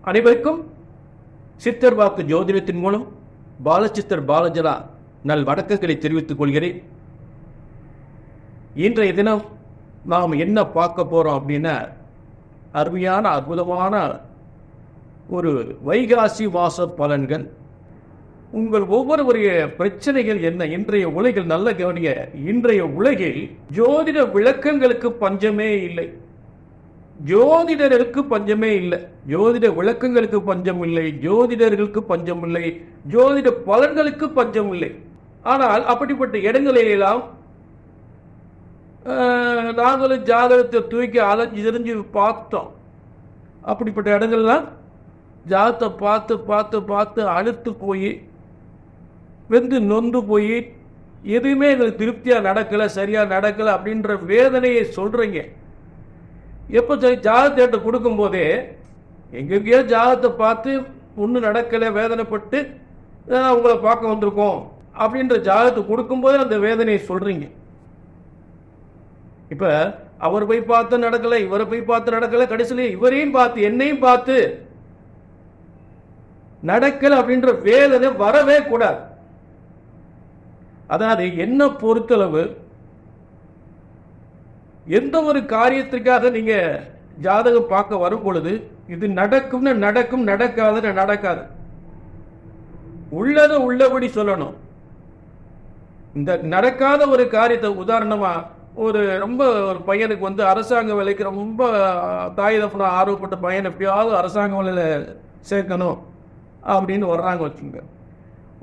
அனைவருக்கும் சித்தர் வாக்கு ஜோதிடத்தின் மூலம் பாலச்சித்தர் பாலஜலா நல் வணக்கங்களை தெரிவித்துக் கொள்கிறேன். இன்றைய தினம் நாம் என்ன பார்க்க போறோம் அப்படின்னா, அருமையான அற்புதமான ஒரு வைகாசி மாச பலன்கள். உங்கள் ஒவ்வொருவருடைய பிரச்சனைகள் என்ன? இன்றைய உலகில் நல்ல கவனிய, இன்றைய உலகில் ஜோதிட விளக்கங்களுக்கு பஞ்சமே இல்லை, ஜோதிடர்களுக்கு பஞ்சமே இல்லை, ஜோதிட விளக்கங்களுக்கு பஞ்சம் இல்லை, ஜோதிடர்களுக்கு பஞ்சம் இல்லை, ஜோதிட பலன்களுக்கு பஞ்சம் இல்லை. ஆனால் அப்படிப்பட்ட இடங்களிலெல்லாம் நாங்களும் ஜாதகத்தை தூக்கி அலைஞ்சு தெரிஞ்சு பார்த்தோம். அப்படிப்பட்ட இடங்கள்லாம் ஜாதகத்தை பார்த்து பார்த்து பார்த்து அழுத்து போய் வெந்து நொந்து போய் எதுவுமே எங்களுக்கு திருப்தியாக நடக்கலை, சரியாக நடக்கலை அப்படின்ற வேதனையை சொல்கிறீங்க. எப்போ சரி ஜாதகத்தை கொடுக்கும்போதே எங்கெங்கேயோ ஜாதகத்தை பார்த்து ஒன்றும் நடக்கலை, வேதனைப்பட்டு உங்களை பார்க்க வந்திருக்கோம் அப்படின்ற ஜாதகத்தை கொடுக்கும்போது அந்த வேதனையை சொல்கிறீங்க. இப்போ அவர் போய் பார்த்து நடக்கலை, இவரை போய் பார்த்து நடக்கலை, கடைசியில் இவரையும் பார்த்து என்னையும் பார்த்து நடக்கலை அப்படின்ற வேதனை வரவே கூடாது. அதாவது என்ன பொறுத்தளவு எந்த ஒரு காரியத்திற்காக நீங்க ஜாதகம் பார்க்க வரும் பொழுது இது நடக்கும்னு நடக்கும், நடக்காதுன்னு நடக்காது. உள்ளதை உள்ளபடி சொல்லணும். இந்த நடக்காத ஒரு காரியத்தை உதாரணமா ரொம்ப ஒரு பையனுக்கு அரசாங்க வேலைக்கு ரொம்ப தாய் தப்பன ஆர்வப்பட்ட பையன் எப்படியாவது அரசாங்க வேலையில சேர்க்கணும் அப்படின்னு வர்றாங்க வச்சுங்க.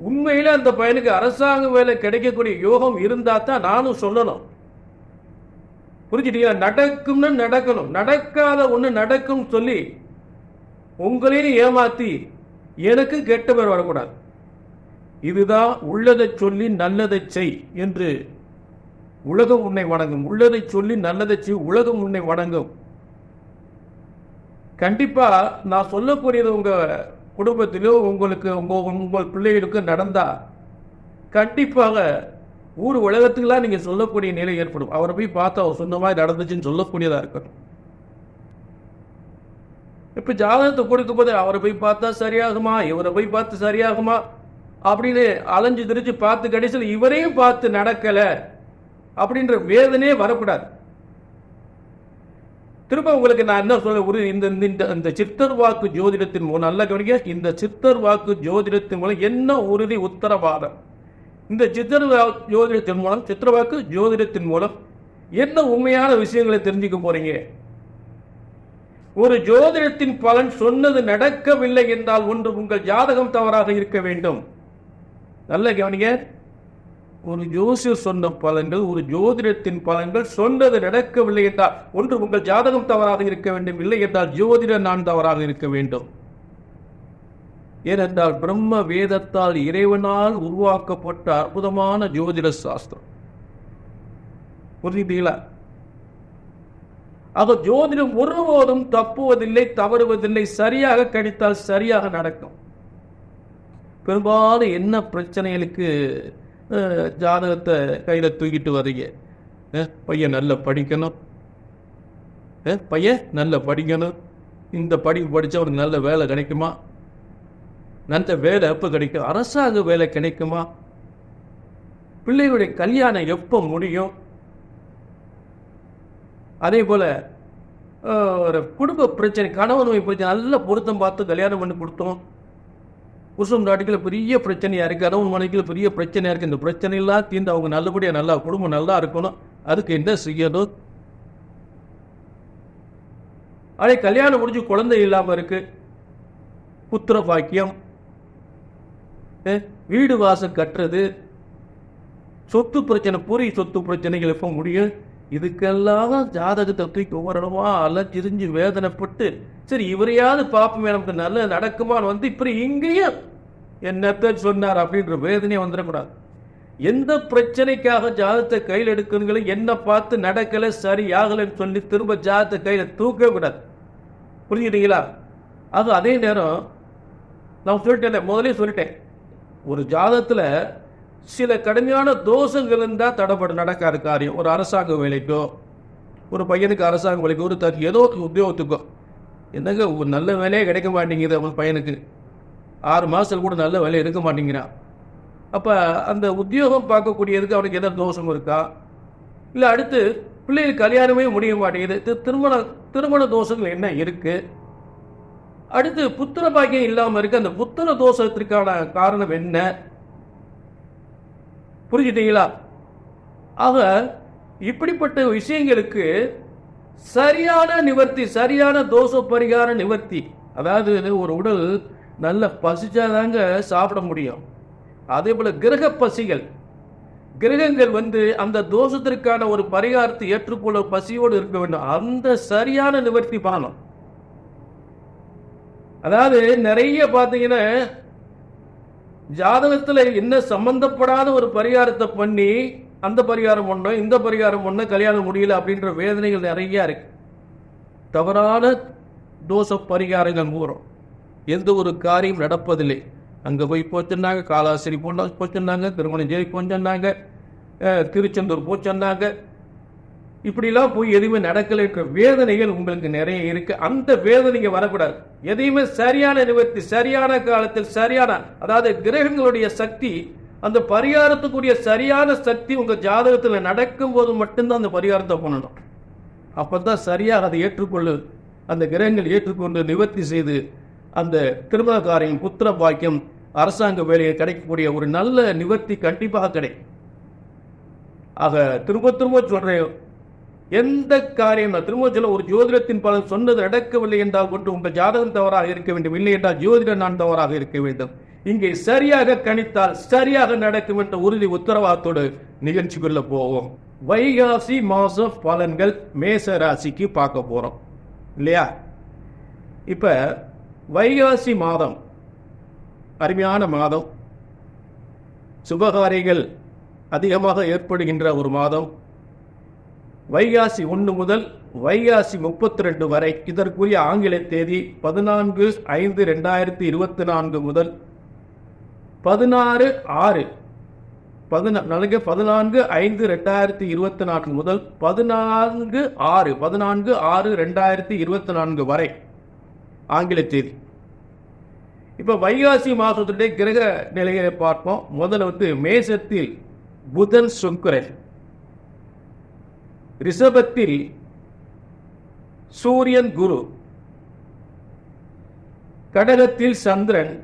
உண்மையில அந்த பையனுக்கு அரசாங்க வேலை கிடைக்கக்கூடிய யோகம் இருந்தா தான் நானும் சொல்லணும். புரிஞ்சுட்டீங்களா? நடக்கும்னு நடக்கணும், நடக்காத ஒண்ணு நடக்கும் சொல்லி உங்களையும் ஏமாத்தி எனக்கு கெட்ட பேர் வரக்கூடாது. இதுதான் உள்ளதை சொல்லி நல்லதை செய் என்று உலகம் உன்னை வணங்கும். உள்ளதை சொல்லி நல்லதை செய், உலகம் உன்னை வணங்கும். கண்டிப்பா நான் சொல்லக்கூடியது உங்க குடும்பத்திலோ உங்களுக்கு உங்கள் பிள்ளைகளுக்கு நடந்தா கண்டிப்பாக ஊர் உலகத்துக்குலாம் நீங்க சொல்லக்கூடிய நிலை ஏற்படும். அவரை போய் பார்த்தா அவர் சொன்ன மாதிரி நடந்துச்சுன்னு சொல்லக்கூடியதா இருக்கட்டும். இப்ப ஜாதகத்தை கொடுக்கும் போது அவரை போய் பார்த்தா சரியாகுமா, இவரை போய் பார்த்து சரியாகுமா அப்படின்னு அலைஞ்சு திரிச்சு பார்த்து கடைசியில் இவரையும் பார்த்து நடக்கல அப்படின்ற வேதனையே வரக்கூடாது. திரும்ப உங்களுக்கு நான் என்ன சொல்ல, ஒரு இந்த சித்தர் வாக்கு ஜோதிடத்தின் மூலம் நல்ல கவனிக்க, இந்த சித்தர் வாக்கு ஜோதிடத்தின் மூலம் என்ன உறுதி உத்தரவாதம்? இந்த சித்திரவாக்கு ஜோதிடத்தின் மூலம் என்ன உண்மையான விஷயங்களை தெரிஞ்சுக்க போறீங்க? ஒரு ஜோதிடத்தின் பலன் சொன்னது நடக்கவில்லை என்றால் ஒன்று உங்கள் ஜாதகம் தவறாக இருக்க வேண்டும். நல்ல கவனிங்க, ஒரு ஜோசியர் சொன்ன பலன்கள், ஒரு ஜோதிடத்தின் பலன்கள் சொன்னது நடக்கவில்லை என்றால் ஒன்று உங்கள் ஜாதகம் தவறாக இருக்க வேண்டும், இல்லை என்றால் ஜோதிட நான் தவறாக இருக்க வேண்டும். ஏனென்றால் பிரம்ம வேதத்தால் இறைவனால் உருவாக்கப்பட்ட அற்புதமான ஜோதிட சாஸ்திரம். புரியுதுங்களா? ஆக ஜோதிடம் ஒருபோதும் தப்புவதில்லை, தவறுவதில்லை. சரியாக கணித்தால் சரியாக நடக்கும். பெரும்பாலும் என்ன பிரச்சனைகளுக்கு ஜாதகத்தை கையில தூக்கிட்டு வரீங்க? பையன் நல்ல படிக்கணும், பையன் நல்ல படிக்கணும், இந்த படிப்பு படிச்சா அவனுக்கு நல்ல வேலை கிடைக்குமா, நல்ல வேலை எப்போ கிடைக்கும், அரசாங்க வேலை கிடைக்குமா, பிள்ளைகளுடைய கல்யாணம் எப்போ முடியும், அதே போல ஒரு குடும்ப பிரச்சனை, கணவன் பிரச்சனை நல்ல பொருத்தம் பார்த்து கல்யாணம் பண்ணி கொடுத்தோம், புருஷன் நாட்டுக்குள்ள பெரிய பிரச்சனையா இருக்கு, கணவன் மனைவிக்குள்ள பெரிய பிரச்சனையா இருக்கு, இந்த பிரச்சனை எல்லாம் தீர்ந்து அவங்க நல்லபடியா நல்லா குடும்பம் நல்லா இருக்கணும், அதுக்கு என்ன செய்யணும்? அதே கல்யாணம் முடிஞ்சு குழந்தை இல்லாம இருக்கு, புத்திர பாக்கியம், வீடு வாசல் கட்டுறது, சொத்து பிரச்சனை, பூரி சொத்து பிரச்சனைகள் எப்ப முடியும்? இதுக்கெல்லாம் ஜாதகத்தை தூக்கி ஒவ்வொரு இடமா அலைஞ்சிரிஞ்சு வேதனைப்பட்டு சரி இவரையாவது பார்ப்போமே நமக்கு நல்ல நடக்குமான்னு இப்ப இங்கேயும் என்னத்த சொன்னார் அப்படின்ற வேதனையே வந்துடக்கூடாது. எந்த பிரச்சனைக்காக ஜாதகத்தை கையில் எடுக்கிறீங்களோ என்ன பார்த்து நடக்கல சரியாகலன்னு சொல்லி திரும்ப ஜாதகத்தை கையில தூக்க கூடாது. புரிஞ்சுட்டீங்களா? அது அதே நேரம் நான் சொல்லிட்டேன், முதலே சொல்லிட்டேன், ஒரு ஜாதகத்துல சில கடுமையான தோஷங்கள் இருந்தால் தடைப்பட நடக்காத காரியம். ஒரு அரசாங்க வேலைக்கோ, ஒரு பையனுக்கு அரசாங்க வேலைக்கோ, ஒரு ஏதோ ஒரு உத்தியோகத்துக்கோ என்னங்க ஒரு நல்ல வேலையே கிடைக்க மாட்டேங்குது அவன் பையனுக்கு, 6 மாதத்தில் கூட நல்ல வேலை எடுக்க மாட்டேங்கிறான். அப்போ அந்த உத்தியோகம் பார்க்கக்கூடியதுக்கு அவனுக்கு எதாவது தோஷம் இருக்கா? இல்லை அடுத்து பிள்ளைகளுக்கு கல்யாணமே முடிய மாட்டேங்குது, திருமண தோஷங்கள் என்ன இருக்கு? அடுத்து புத்திர பாக்கியம் இல்லாமல் இருக்கு, அந்த புத்திர தோஷத்திற்கான காரணம் என்ன? புரிஞ்சுட்டீங்களா? ஆக இப்படிப்பட்ட விஷயங்களுக்கு சரியான நிவர்த்தி, சரியான தோஷ பரிகார நிவர்த்தி. அதாவது ஒரு உடல் நல்ல பசிச்சாதாங்க சாப்பிட முடியும். அதே போல கிரக பசிகள், கிரகங்கள் அந்த தோஷத்திற்கான ஒரு பரிகாரத்தை ஏற்றுக்கொள்ள பசியோடு இருக்க வேண்டும். அந்த சரியான நிவர்த்தி பண்ணணும். அதாவது நிறைய பார்த்தீங்கன்னா ஜாதகத்தில் என்ன சம்பந்தப்படாத ஒரு பரிகாரத்தை பண்ணி அந்த பரிகாரம் பண்ணோம், இந்த பரிகாரம் பண்ண கல்யாணம் முடியல அப்படின்ற வேதனைகள் நிறைய இருக்கு. தவறான தோஷ பரிகாரங்கள் மூலம் எந்த ஒரு காரியம் நடப்பதில்லை. அங்கே போய் போச்சுன்னாங்க, காலாசிரி போச்சுன்னாங்க, திருமணஞ்சேரி போச்சுன்னாங்க, திருச்செந்தூர் போச்சுன்னாங்க, இப்படிலாம் போய் எதுவுமே நடக்கலைன்ற வேதனைகள் உங்களுக்கு நிறைய இருக்கு. அந்த வேதனைங்க வரக்கூடாது. எதையுமே சரியான நிவர்த்தி, சரியான காலத்தில் சரியான, அதாவது கிரகங்களுடைய சக்தி, அந்த பரிகாரத்துக்குரிய சரியான சக்தி உங்க ஜாதகத்தில் நடக்கும் போது மட்டும்தான் அந்த பரிகாரத்தை பண்ணணும். அப்பதான் சரியாக அதை ஏற்றுக்கொள்ளு, அந்த கிரகங்கள் ஏற்றுக்கொண்டு நிவர்த்தி செய்து அந்த திருமண காரியம், புத்திர பாக்கியம், அரசாங்க வேலையை கிடைக்கக்கூடிய ஒரு நல்ல நிவர்த்தி கண்டிப்பாக கிடைக்கும். ஆக திரும்ப திரும்ப சொல்றேன், எந்த காரியம் திரும்ப சொல்ல, ஒரு ஜோதிடத்தின் பலன் சொன்னது நடக்கவில்லை என்றால் கொண்டு உங்கள் ஜாதகம் தவறாக இருக்க வேண்டும், இல்லை என்றால் ஜோதிடம் நான் தவறாக இருக்க வேண்டும். இங்கே சரியாக கணித்தால் சரியாக நடக்கும் என்ற உறுதி உத்தரவாதத்தோடு நிகழ்ச்சிக்குள்ள போவோம். வைகாசி மாச பலன்கள் மேச ராசிக்கு பார்க்க போறோம் இல்லையா? இப்ப வைகாசி மாதம் அருமையான மாதம், சுபகாரிகள் அதிகமாக ஏற்படுகின்ற ஒரு மாதம். வைகாசி 1 முதல் வைகாசி 32 வரை, இதற்குரிய ஆங்கில தேதி 14/5/2024 முதல் 14/5/2024 முதல் 14/6/2024 வரை ஆங்கில தேதி. இப்ப வைகாசி மாதத்துடைய கிரக நிலையை பார்ப்போம். முதல்ல மேசத்தில் புதன் சுக்கிரன், ரிஷபத்தில் சூரியன் குரு, கடகத்தில் சந்திரன்,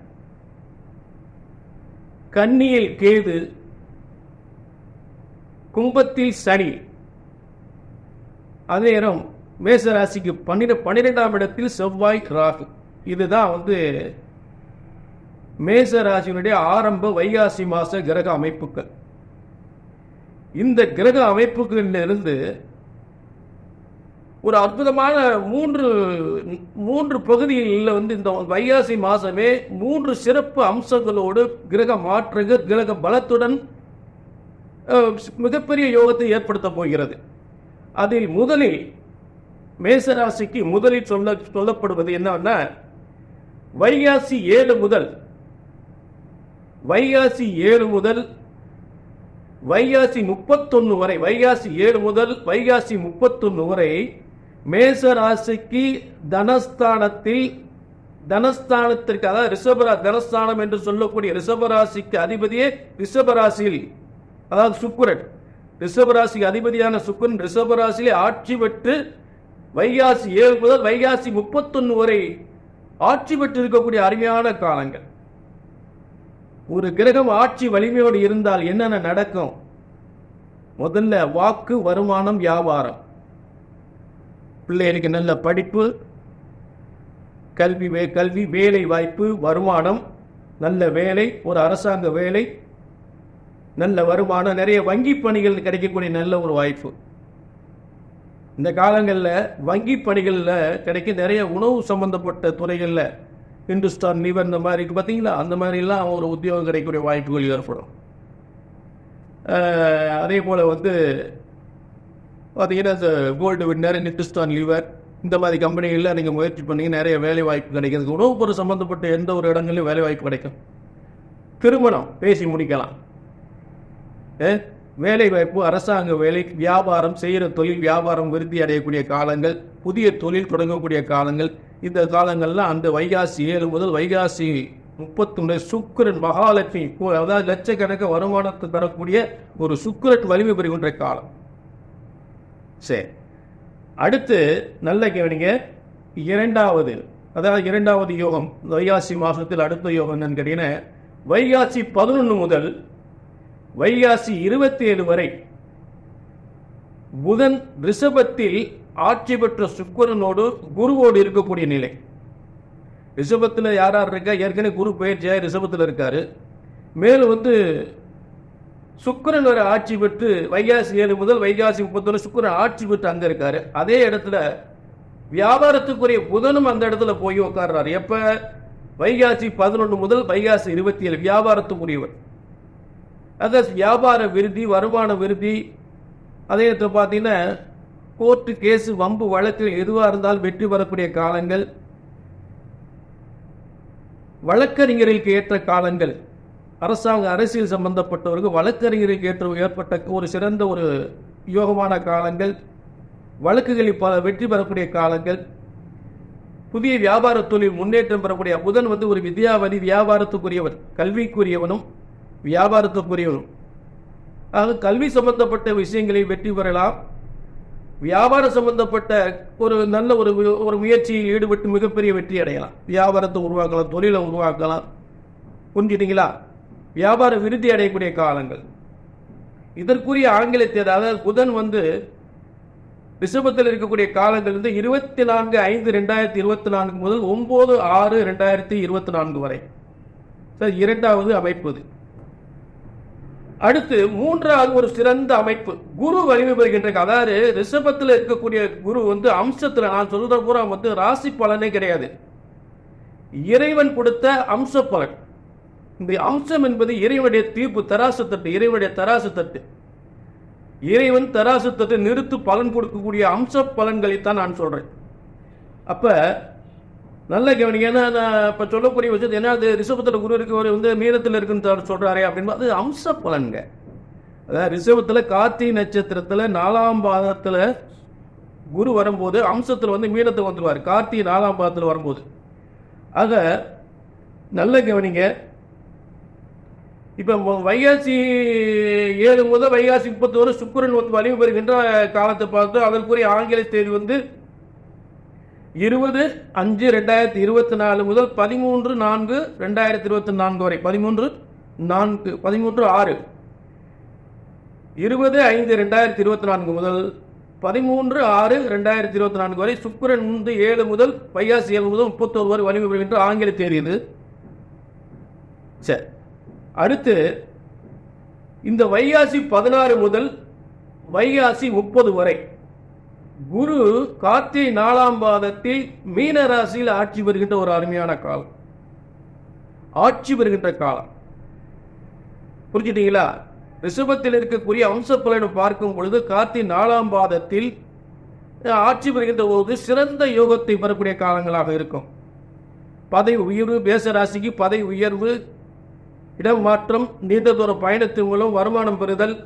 கன்னியில் கேது, கும்பத்தில் சனி. அதே நேரம் மேசராசிக்கு 12ஆம் இடத்தில் செவ்வாய் ராகு. இதுதான் மேசராசியினுடைய ஆரம்ப வைகாசி மாச கிரக அமைப்புகள். இந்த கிரக அமைப்புகளிலிருந்து ஒரு அற்புதமான மூன்று பகுதிகளில் இந்த வைகாசி மாசமே 3 சிறப்பு அம்சங்களோடு கிரக மாற்றங்கள், கிரக பலத்துடன் மிகப்பெரிய யோகத்தை ஏற்படுத்த போகிறது. அதில் முதலில் மேசராசிக்கு முதலில் சொல்லப்படுவது என்னன்னா, வைகாசி 7 முதல் வைகாசி 31 வரை, வைகாசி 7 முதல் வைகாசி 31 வரை மேசராசிக்கு தனஸ்தானத்திற்கு, அதாவது தனஸ்தானம் என்று சொல்லக்கூடிய ரிஷபராசிக்கு அதிபதியே ரிஷபராசியில், அதாவது சுக்கிரன், ரிஷபராசிக்கு அதிபதியான சுக்கிரன் ரிஷபராசியிலே ஆட்சி பெற்று வைகாசி 7 முதல் வைகாசி 31 வரை ஆட்சி பெற்று இருக்கக்கூடிய அருமையான காலங்கள். ஒரு கிரகம் ஆட்சி வலிமையோடு இருந்தால் என்னென்ன நடக்கும்? முதல்ல வாக்கு, வருமானம், வியாபாரம், பிள்ளைகளுக்கு நல்ல படிப்பு, கல்வி, வேலை வாய்ப்பு, வருமானம், நல்ல வேலை, ஒரு அரசாங்க வேலை, நல்ல வருமானம், நிறைய வங்கி பணிகள் கிடைக்கக்கூடிய நல்ல ஒரு வாய்ப்பு. இந்த காலங்களில் வங்கி பணிகளில் கிடைக்க நிறைய உணவு சம்பந்தப்பட்ட துறைகளில், இந்துஸ்தான் லிவர் இந்த மாதிரி பார்த்தீங்களா, அந்த மாதிரிலாம் ஒரு உத்தியோகம் கிடைக்கக்கூடிய வாய்ப்புகள் ஏற்படும். அதே போல் பார்த்தீங்கன்னா கோல்டு வின்னர், இந்துஸ்தான் லிவர் இந்த மாதிரி கம்பெனிகளில் நீங்கள் முயற்சி பண்ணி நிறைய வேலை வாய்ப்பு கிடைக்கிறது. உணவுப் பொருள் சம்மந்தப்பட்ட எந்த ஒரு இடங்களையும் வேலை வாய்ப்பு கிடைக்கும். திருமணம் பேசி முடிக்கலாம். வேலை வாய்ப்பு, அரசாங்க வேலை, வியாபாரம், செய்கிற தொழில் வியாபாரம் விருத்தி அடையக்கூடிய காலங்கள், புதிய தொழில் தொடங்கக்கூடிய காலங்கள். இந்த காலங்கள்லாம் அந்த வைகாசி 7 முதல் வைகாசி 31 சுக்கிரன் மகாலட்சுமி, அதாவது லட்சக்கணக்க வருமானத்தை தரக்கூடிய ஒரு சுக்கிரன் வலிமை பெறுகின்ற காலம். சரி, அடுத்து நல்ல கவனிங்க. இரண்டாவது யோகம் வைகாசி மாசத்தில் அடுத்த யோகம் என்னன்னு கேட்டீங்கன்னா, வைகாசி 11 முதல் வைகாசி 27 வரை புதன் ரிஷபத்தில் ஆட்சி பெற்ற சுக்கிரனோடு குருவோடு இருக்கக்கூடிய நிலை. ரிஷபத்தில் யார் இருக்கா? ஏற்கனவே குரு பயிற்சியாக ரிஷபத்தில் இருக்காரு. மேலும் சுக்கிரன் வரை ஆட்சி பெற்று வைகாசி 7 முதல் வைகாசி 31 சுக்கிரன் ஆட்சி பெற்று அங்க இருக்காரு. அதே இடத்துல வியாபாரத்துக்குரிய புதனும் அந்த இடத்துல போய் உட்கார்றாரு. எப்ப? வைகாசி 11 முதல் வைகாசி 27 வியாபாரத்துக்குரியவர். அதாவது வியாபார விருத்தி, வருமான விருத்தி. அதே பார்த்தீங்கன்னா கோர்ட்டு கேஸு, வம்பு வழக்கு எதுவாக இருந்தாலும் வெற்றி பெறக்கூடிய காலங்கள், வழக்கறிஞர்களுக்கு ஏற்ற காலங்கள், அரசாங்க அரசியல் சம்பந்தப்பட்டவர்கள் வழக்கறிஞர்களுக்கு ஏற்பட்ட ஒரு சிறந்த ஒரு யோகமான காலங்கள், வழக்குகளில் பல வெற்றி பெறக்கூடிய காலங்கள், புதிய வியாபார தொழில் முன்னேற்றம் பெறக்கூடிய புதன் ஒரு வித்யாவதி, வியாபாரத்துக்குரியவன், கல்விக்குரியவனும் வியாபாரத்துக்குரியவனும். ஆக கல்வி சம்பந்தப்பட்ட விஷயங்களில் வெற்றி பெறலாம். வியாபார சம்பந்தப்பட்ட ஒரு நல்ல ஒரு முயற்சியில் ஈடுபட்டு மிகப்பெரிய வெற்றி அடையலாம். வியாபாரத்தை உருவாக்கலாம், தொழிலை உருவாக்கலாம். புரிஞ்சுட்டீங்களா? வியாபார விருத்தி அடையக்கூடிய காலங்கள். இதற்குரிய ஆங்கிலத்தை, அதாவது புதன் ரிஷபத்தில் இருக்கக்கூடிய காலங்கள் 24/5/2024 முதல் 9/6/2024 வரை. இரண்டாவது அமைப்பு. அடுத்து மூன்றாவது ஒரு சிறந்த அமைப்பு, குரு வலிமை பெறுகின்ற. அதாவது ரிஷபத்தில் இருக்கக்கூடிய குரு அம்சத்தில், நான் சொல்ற பூரா ராசி பலனே கிடையாது, இறைவன் கொடுத்த அம்ச பலன். இந்த அம்சம் என்பது இறைவனுடைய தீர்ப்பு, தராசு தட்டு, இறைவனுடைய தராசு தட்டு. இறைவன் தராசு தட்டு நிறுத்து பலன் கொடுக்கக்கூடிய அம்ச பலன்களைத்தான் நான் சொல்றேன். அப்ப நல்ல கவனிங்க. நான் இப்ப சொல்லக்கூடிய விஷயத்து என்ன, ரிஷபத்தில் குரு இருக்கு, மீனத்தில் இருக்குன்னு சொல்றாரு அப்படின்னு, அது அம்ச பலன்க. அதாவது ரிஷபத்தில் கார்த்திகை நட்சத்திரத்தில் 4ஆம் பாதத்தில் குரு வரும்போது அம்சத்தில் மீனத்துக்கு வந்துருவார், கார்த்திகை 4ஆம் பாதத்தில் வரும்போது. ஆக நல்ல கவனிங்க. இப்ப வைகாசி 7 முதல் வைகாசி 31 சுக்கிரன் வலிமை பெறுகின்ற காலத்தை பார்த்து அதற்குரிய ஆங்கில தேதி 20/5/2024 முதல் 13/4/2024 வரை. 13/6 20/5/2024 முதல் 13/6/2024 வரை சுக்கிரன் 7 முதல் வைகாசி 7 முதல் 31 வரை வலிமை பெறுகின்ற ஆங்கில தேதி இது. சரி, அடுத்து இந்த வைகாசி 16 முதல் வைகாசி 30 வரை குரு கார்த்திகை 4ஆம் பாதத்தில் மீன ராசியில் ஆட்சி பெறுகின்ற ஒரு அருமையான காலம், ஆட்சி பெறுகின்ற காலம். புரிஞ்சுட்டீங்களா? ரிஷபத்தில் இருக்கக்கூடிய அம்ச பலனை பார்க்கும் பொழுது கார்த்திகை 4ஆம் பாதத்தில் ஆட்சி பெறுகின்ற போது சிறந்த யோகத்தை பெறக்கூடிய காலங்களாக இருக்கும். பதவி உயர்வு, மேச ராசிக்கு பதவி உயர்வு, இடம் மாற்றம், நீண்ட தூர பயணத்தின் மூலம் வருமானம் பெறுதல்,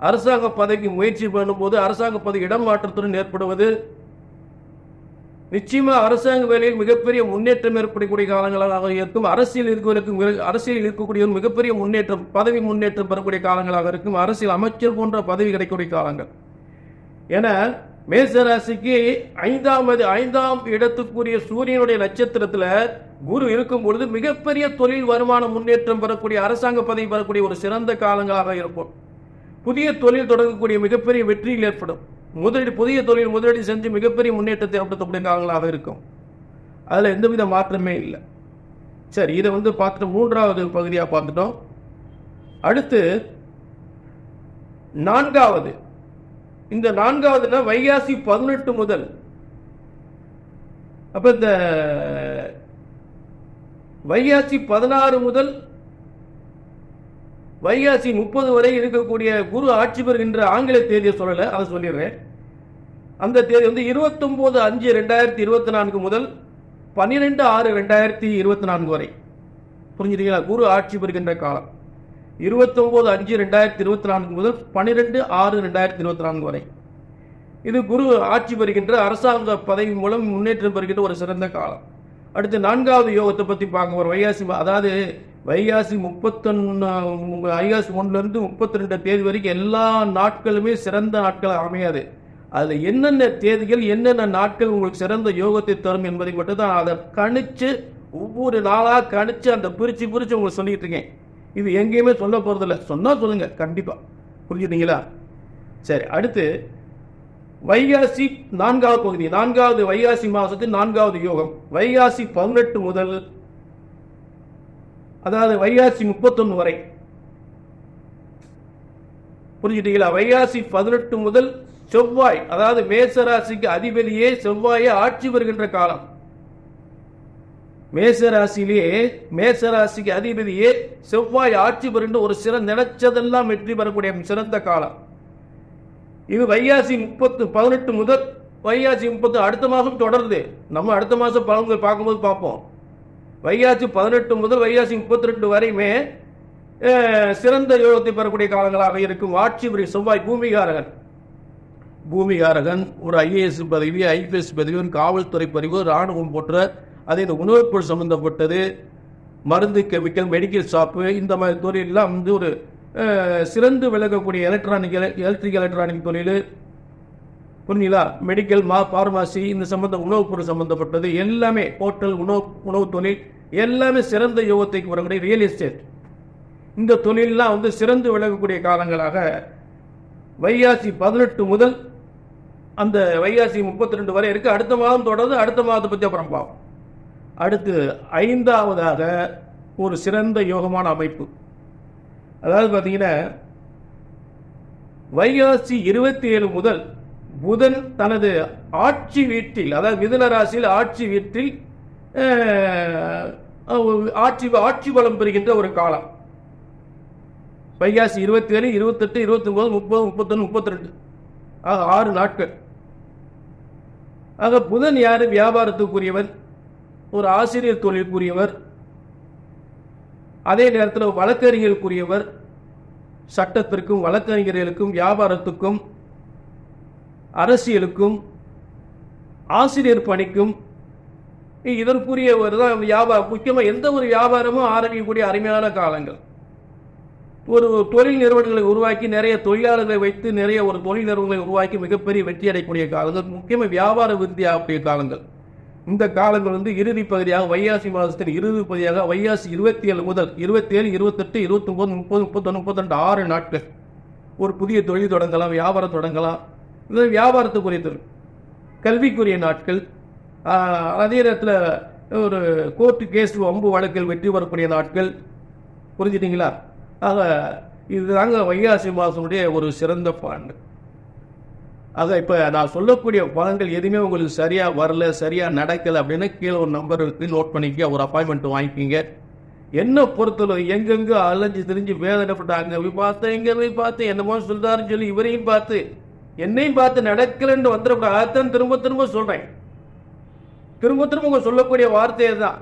அரசாங்க பதவிக்கு முயற்சி பண்ணும்போது அரசாங்க பதவி இடம் மாற்றத்துடன் ஏற்படுவது, நிச்சயமா அரசாங்க வேலையில் மிகப்பெரிய முன்னேற்றம் ஏற்படக்கூடிய காலங்களாக இருக்கும். அரசியல் இருக்கக்கூடிய மிகப்பெரிய முன்னேற்றம், பதவி முன்னேற்றம் பெறக்கூடிய காலங்களாக இருக்கும். அரசியல் அமைச்சர் போன்ற பதவி கிடைக்கக்கூடிய காலங்கள். என மேசராசிக்கு 5ஆம் இடத்துக்குரிய சூரியனுடைய நட்சத்திரத்தில் குரு இருக்கும் பொழுது மிகப்பெரிய தொழில் வருமான முன்னேற்றம் பெறக்கூடிய, அரசாங்க பதவி பெறக்கூடிய ஒரு சிறந்த காலங்களாக இருக்கும். புதிய தொழில் தொடங்கக்கூடிய மிகப்பெரிய வெற்றியில் ஏற்படும். புதிய தொழில் முதலீடு செஞ்சு மிகப்பெரிய முன்னேற்றத்தை ஏற்படுத்தக்கூடிய காலங்களாக இருக்கும். அதுல எந்தவித மாற்றமே இல்லை. சரி, இதை பார்த்துட்டு மூன்றாவது பகுதியாக பார்த்துட்டோம். அடுத்து நான்காவது. இந்த நான்காவதுனா வைகாசி 18 முதல், அப்ப இந்த வைகாசி 16 முதல் வைகாசி 30 வரை இருக்கக்கூடிய குரு ஆட்சி பெறுகின்ற ஆங்கில தேதியை சொல்லல, அதை சொல்லிடுறேன். அந்த தேதி 29/5/2024 முதல் 12/6/2024 வரை. புரிஞ்சுட்டீங்களா? குரு ஆட்சி பெறுகின்ற காலம். 29/5/2024 முதல் 12/6/2024 வரை. இது குரு ஆட்சி பெறுகின்ற அரசாங்க பதவி மூலம் முன்னேற்றம் பெறுகின்ற ஒரு சிறந்த காலம். அடுத்து 4வது யோகத்தை பற்றி பார்க்க ஒரு வைகாசி, அதாவது வைகாசி 1 32 தேதி வரைக்கும் எல்லா நாட்களுமே சிறந்த நாட்கள் அமையாது. அதில் என்னென்ன தேதிகள் என்னென்ன நாட்கள் உங்களுக்கு சிறந்த யோகத்தை தரும் என்பதை மட்டும் தான் அதை கணிச்சு ஒவ்வொரு நாளாக கணிச்சு அந்த பிரித்து உங்களுக்கு சொல்லிட்டு இருக்கேன். இது எங்கேயுமே சொல்ல போகிறதில்ல, சொன்னால் சொல்லுங்க கண்டிப்பாக, புரிஞ்சுட்டீங்களா? சரி, அடுத்து வைகாசி 4வது பகுதி, 4வது வைகாசி மாதத்தின் 4வது யோகம் வைகாசி 18 முதல், அதாவது வைகாசி 31 வரை, புரிஞ்சுட்டீங்களா? வைகாசி 18 முதல் செவ்வாய், அதாவது மேசராசிக்கு அதிபதியே செவ்வாயை ஆட்சி வருகின்ற காலம். மேசராசிக்கு அதிபதியே செவ்வாய் ஆட்சி வருகின்ற ஒரு சிறந்த நினைச்சதெல்லாம் வெற்றி பெறக்கூடிய சிறந்த காலம் இது. வைகாசி 18 முதல் வைகாசி 30 அடுத்த மாதம் தொடருது. நம்ம அடுத்த மாதம் பலன்கள் பார்க்கும்போது பார்ப்போம். வைகாசி 18 முதல் வைகாசி 32 வரையுமே சிறந்த யோகத்தை பெறக்கூடிய காலங்களாக இருக்கும். ஆட்சி புரி செவ்வாய் பூமிகாரகன் ஒரு IAS பதவி, IPS பதவி, காவல்துறை பதவி, இராணுவம் போன்ற அதே இந்த உணவுப் பொருள் சம்பந்தப்பட்டது, மருந்து, கெமிக்கல், மெடிக்கல் ஷாப்பு, இந்த மாதிரி தொழிலெல்லாம் வந்து ஒரு சிறந்து விளக்கக்கூடிய எலக்ட்ரிக் தொழில், புரிஞ்சுங்களா? மெடிக்கல், பார்மசி, இந்த உணவுப் பொருள் சம்பந்தப்பட்டது எல்லாமே, ஹோட்டல், உணவு தொழில் எல்லாமே சிறந்த யோகத்தை வரக்கூடிய ரியல் எஸ்டேட், இந்த தொழிலெல்லாம் வந்து சிறந்து விளக்கக்கூடிய காலங்களாக வைகாசி 18 முதல் அந்த வைகாசி 32 வரை இருக்கு. அடுத்த மாதம் தொடர்ந்து அடுத்த மாதத்தை பற்றி அப்புறம் பார்ப்போம். அடுத்து 5வதாக ஒரு சிறந்த யோகமான அமைப்பு, அதாவது பார்த்தீங்கன்னா வைகாசி 27 முதல் புதன் தனது ஆட்சி வீட்டில், அதாவது மிதுன ராசியில் ஆட்சி வீட்டில் ஆட்சி பலம் பெறுகின்ற ஒரு காலம். வைகாசி 27, 28, 29, 30, 31, 32 ஆக 6 நாட்கள். ஆக புதன் யாரு? வியாபாரத்துக்குரியவர், ஒரு ஆசிரியர் தொழிலுக்குரியவர், அதே நேரத்தில் வழக்கறிஞருக்குரியவர், சட்டத்திற்கும் வழக்கறிஞர்களுக்கும் வியாபாரத்துக்கும் அரசியலுக்கும் ஆசிரியர் பணிக்கும் இதற்குரியவர் தான் வியாபாரம். முக்கியமாக எந்த ஒரு வியாபாரமும் ஆரம்பிக்கக்கூடிய அருமையான காலங்கள். ஒரு தொழில் நிறுவனங்களை உருவாக்கி நிறைய தொழிலாளர்களை வைத்து நிறைய ஒரு தொழில் நிறுவனங்களை உருவாக்கி மிகப்பெரிய வெற்றி அடையக்கூடிய காலங்கள், முக்கியமாக வியாபார விருத்தியாகக்கூடிய காலங்கள். இந்த காலங்கள் வந்து இறுதி பகுதியாக வைகாசி மாதத்தின் இறுதி பகுதியாக வைகாசி 27 முதல் 27, 28, 29, 30, 31, 32 6 நாட்கள் ஒரு புதிய தொழில் தொடங்கலாம், வியாபாரம் தொடங்கலாம். இது வியாபாரத்துக்குரிய தொழில், கல்விக்குரிய நாட்கள். அதே நேரத்தில் ஒரு கோர்ட்டு கேஸ், வம்பு வழக்கில் வெற்றி பெறக்கூடிய நாட்கள், புரிஞ்சுட்டீங்களா? ஆக இதுதாங்க வைகாசி மாதனுடைய ஒரு சிறந்த பலன். ஆக இப்போ நான் சொல்லக்கூடிய பலன்கள் எதுவுமே உங்களுக்கு சரியாக வரல, சரியாக நடக்கலை அப்படின்னா கீழே ஒரு நம்பர் இருக்குது, நோட் பண்ணிக்க, ஒரு அப்பாயின்மெண்ட் வாங்கிக்கிங்க. என்ன பொறுத்தவரை எங்கெங்கே அலைஞ்சு திரிஞ்சு வேதனைப்பட்டு அங்கே போய் பார்த்தேன், இங்கே போய் பார்த்தேன், என்னமோ சொல்றாருன்னு சொல்லி இவரையும் பார்த்து என்னையும் பார்த்து நடக்கலைன்னு வந்துடக்கூடாது. அதான் திரும்ப சொல்கிறேன். திரும்ப உங்க சொல்லக்கூடிய வார்த்தையை தான்,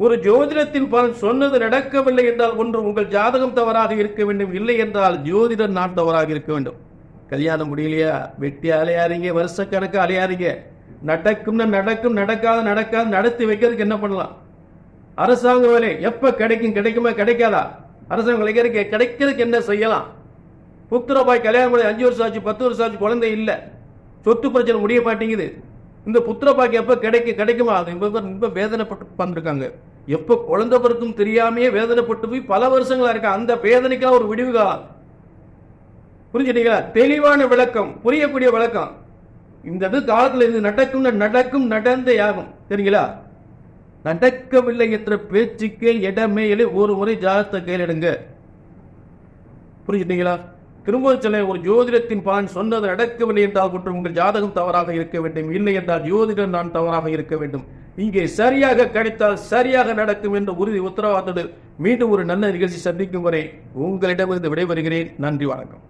ஒரு ஜோதிடத்தின் பலன் சொன்னது நடக்கவில்லை என்றால் ஒன்று உங்கள் ஜாதகம் தவறாக இருக்க வேண்டும், இல்லை என்றால் ஜோதிடர் நான் தவறாக இருக்க வேண்டும். கல்யாணம் முடியலையா, வெட்டி அலையாதீங்க, வருஷக்கணக்கு அலையாதீங்க. நடக்கும், நடக்காத நடத்தி வைக்கிறதுக்கு என்ன பண்ணலாம்? அரசாங்க வேலை எப்ப கிடைக்குமா கிடைக்காதா? அரசாங்க கிடைக்கிறதுக்கு என்ன செய்யலாம்? புத்திரபாய் கல்யாணம் பண்ணி 5 வருஷம் ஆச்சு, 10 வருஷம் ஆச்சு, குழந்தை இல்லை, சொத்து பிரச்சனை முடிய மாட்டேங்குது. இந்த புத்திரபாய்க்கு எப்ப கிடைக்குமா? ரொம்ப வேதனைப்பட்டு உட்கார்ந்துருக்காங்க. எப்ப குழந்தை பிறக்கும் தெரியாமையே வேதனைப்பட்டு போய் பல வருஷங்களா இருக்கா. அந்த வேதனைக்காக ஒரு விடிவு காலம், புரிஞ்சுட்டீங்களா? தெளிவான விளக்கம், புரியக்கூடிய விளக்கம். இந்த காலத்தில் இது நடக்கும் நடந்தே ஆகும். சரிங்களா? நடக்கவில்லை என்ற பேச்சுக்கே இடமே இல்லை. ஒரு முறை ஜாதகத்தை கையிலிடுங்க, புரிஞ்சுட்டீங்களா? திரும்ப சொல்ல, ஒரு ஜோதிடத்தின் பலன் சொன்னது நடக்கவில்லை என்றால் குற்றம் உங்கள் ஜாதகம் தவறாக இருக்க வேண்டும், இல்லை என்றால் ஜோதிடம் நான் தவறாக இருக்க வேண்டும். இங்கே சரியாக கிடைத்தால் சரியாக நடக்கும் என்ற உறுதி உத்தரவாதத்தோடு மீண்டும் ஒரு நல்ல நிகழ்ச்சி சந்திக்கும் வரை உங்களிடமிருந்து விடைபெறுகிறேன். நன்றி, வணக்கம்.